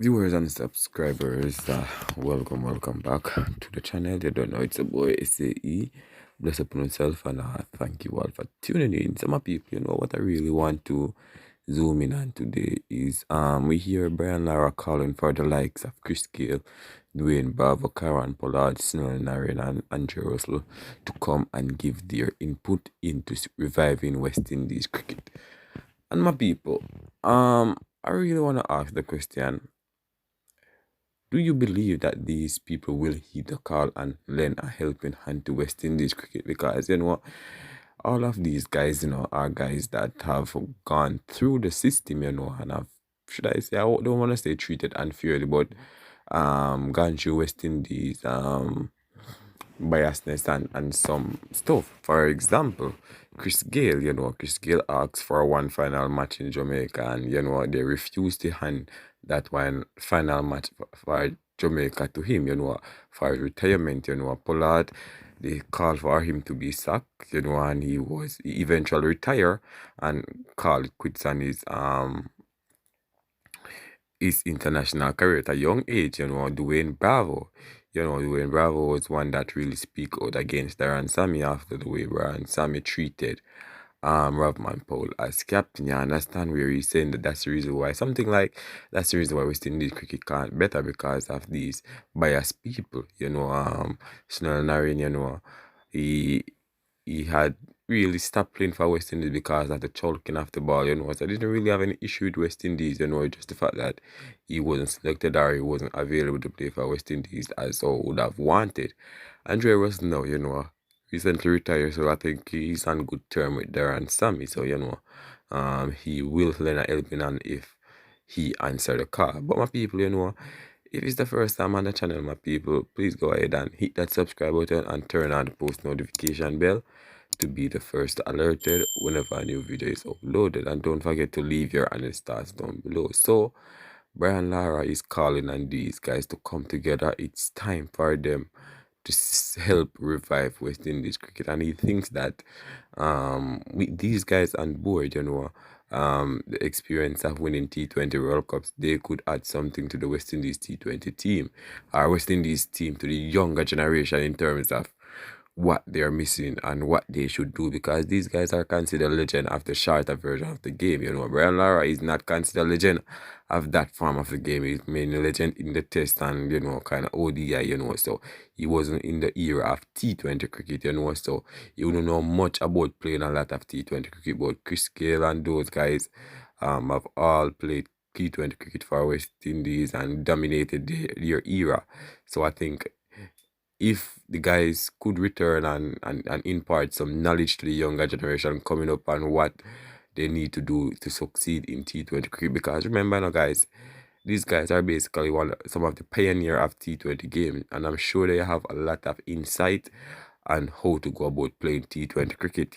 Viewers and subscribers, welcome back to the channel. You don't know it's a boy SAE. Bless upon yourself and thank you all for tuning in. Some people, what I really want to zoom in on today is we hear Brian Lara calling for the likes of Chris Gayle, Dwayne, Bravo, Kieron Pollard, Snell, Naren, and Andrew Russell to come and give their input into reviving West Indies cricket. And my people, I really want to ask the question: do you believe that these people will heed the call and lend a helping hand to West Indies cricket? Because all of these guys, are guys that have gone through the system, and have, should I say, I don't want to say treated unfairly, but gone through West Indies biasness and some stuff. For example, Chris Gayle, Chris Gayle asked for one final match in Jamaica, and they refused to hand that one final match for Jamaica to him, for his retirement, Pollard. They called for him to be sacked, and he eventually retired and called quits on his international career at a young age, Dwayne Bravo. Dwayne Bravo was one that really speak out against Darren Sammy after the way Darren Sammy treated Rovman Paul as captain. You understand where he's saying that that's the reason why that's the reason why West Indies cricket can't better, because of these biased people, Snell Narin, he he had really stopped playing for West Indies because of the choking of the ball, So I didn't really have any issue with West Indies, just the fact that he wasn't selected or he wasn't available to play for West Indies as I would have wanted. Andre Russell now, recently retired, so I think he's on good term with Darren Sammy, so he will lend a helping hand if he answer the call. But my people, if it's the first time on the channel, my people, please go ahead and hit that subscribe button and turn on the post notification bell to be the first alerted whenever a new video is uploaded. And don't forget to leave your honest thoughts down below. So Brian Lara is calling on these guys to come together. It's time for them to help revive West Indies cricket, and he thinks that with these guys on board, the experience of winning T20 World Cups, they could add something to the West Indies T20 team, or West Indies team, to the younger generation in terms of what they're missing and what they should do, because these guys are considered legend of the shorter version of the game. Brian Lara is not considered legend of that form of the game. He's mainly legend in the test and kind of ODI, so he wasn't in the era of T20 cricket, so you don't know much about playing a lot of T20 cricket. But Chris Gayle and those guys have all played T20 cricket for West Indies and dominated their era. So I think if the guys could return and impart some knowledge to the younger generation coming up on what they need to do to succeed in T20 cricket, because remember now, guys, these guys are basically some of the pioneer of T20 game, and I'm sure they have a lot of insight on how to go about playing T20 cricket,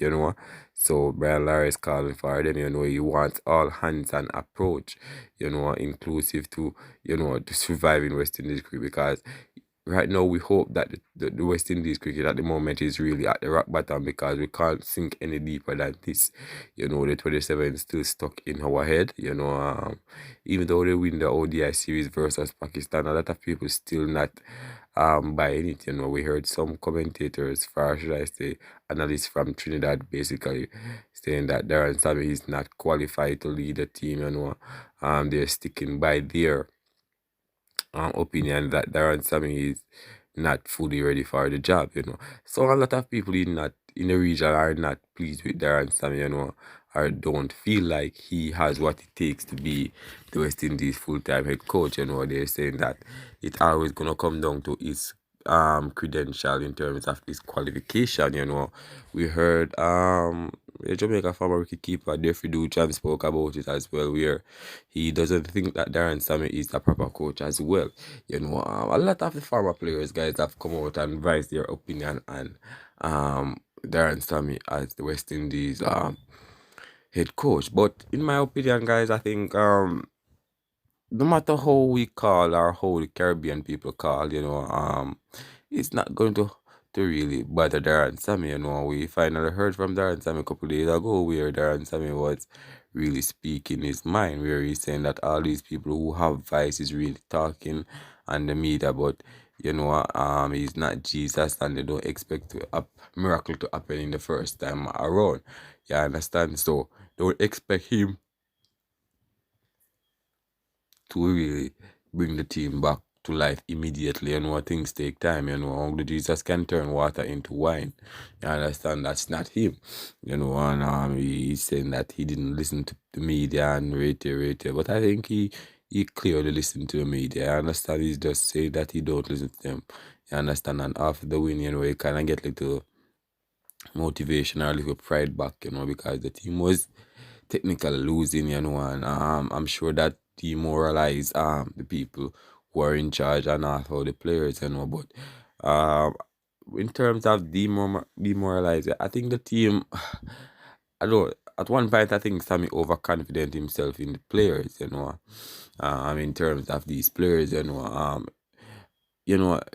So Brian Lara is calling for them, he wants all hands on approach, inclusive to, to survive in West Indies cricket, because right now we hope that the West Indies cricket at the moment is really at the rock bottom, because we can't sink any deeper than this. The 27 is still stuck in our head. Even though they win the ODI series versus Pakistan, a lot of people still not buying it. We heard some commentators, or should I say analysts from Trinidad, basically saying that Darren Sammy is not qualified to lead the team. They're sticking by their opinion that Darren Sammy is not fully ready for the job, So a lot of people in the region are not pleased with Darren Sammy, or don't feel like he has what it takes to be the West Indies full-time head coach. They're saying that it's always gonna come down to his credential in terms of his qualification. We heard the Jamaica former wicketkeeper Jeffrey Duchan spoke about it as well, where he doesn't think that Darren Sammy is a proper coach as well. A lot of the former players, guys, have come out and voiced their opinion on Darren Sammy as the West Indies head coach. But in my opinion, guys, I think no matter how we call or how the Caribbean people call, it's not going to really bother Darren Sammy. We finally heard from Darren Sammy a couple days ago, where Darren Sammy was really speaking his mind, where he's saying that all these people who have vice is really talking on the media, but he's not Jesus, and they don't expect miracle to happen in the first time around. You understand? So don't expect him to really bring the team back to life immediately. Things take time. Only Jesus can turn water into wine. You understand? That's not him. And he's saying that he didn't listen to the media and reiterate. But I think he clearly listened to the media. I understand he's just saying that he don't listen to them. You understand? And after the win, he kind of get little motivation or a little pride back, because the team was technically losing, and I'm sure that demoralized the people who are in charge and also the players, but um in terms of demoralizing, I think the team I don't at one point I think Sammy overconfident himself in the players, in terms of these players,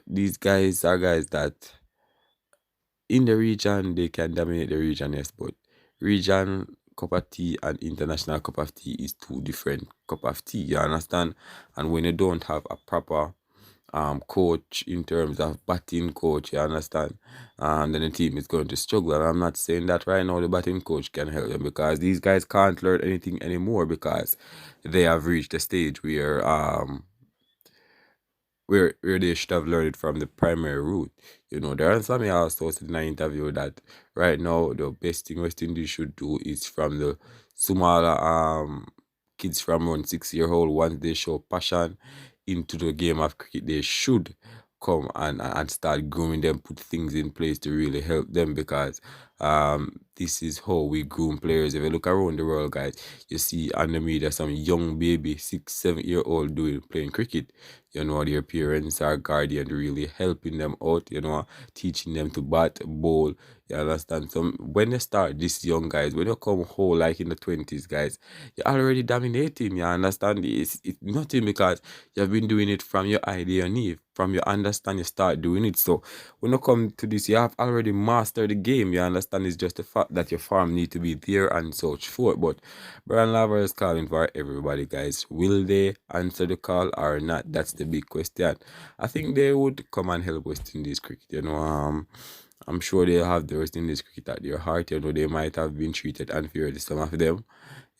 these guys are guys that in the region they can dominate the region, yes, but region cup of tea and international cup of tea is two different cup of tea, you understand? And when you don't have a proper coach in terms of batting coach, you understand? Then the team is going to struggle. And I'm not saying that right now the batting coach can help them, because these guys can't learn anything anymore, because they have reached a stage where they should have learned it from the primary route. Darren Sammy also said in an interview that right now the best thing West Indies should do is from the smaller kids from around 6 year old. Once they show passion into the game of cricket, they should come and start grooming them, put things in place to really help them, because this is how we groom players. If you look around the world, guys, you see on the media some young baby, 6, 7 year old playing cricket. Their parents or guardian really helping them out, teaching them to bat, bowl. You understand? So when you start this young, guys, when you come whole like in the 20s, guys, you're already dominating. You understand? It's nothing, because you've been doing it from your idea need. From your understand, you start doing it. So when you come to this, you have already mastered the game. You understand? It's just the fact that your farm need to be there and such forth. But Brian Lava is calling for everybody, guys. Will they answer the call or not? That's the big question. I think they would come and help West Indies cricket. I'm sure they have the West Indies cricket at their heart. They might have been treated unfairly, some of them.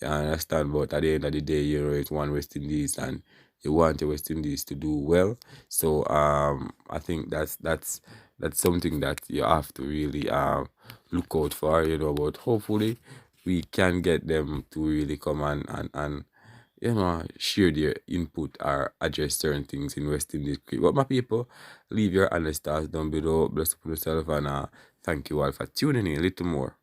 You understand? But at the end of the day, it's one West Indies, and you want the West Indies to do well. So I think that's something that you have to really look out for. But hopefully we can get them to really come and share their input or address certain things in West Indies cricket. But my people, leave your honest thoughts down below. Bless up yourself, and thank you all for tuning in a little more.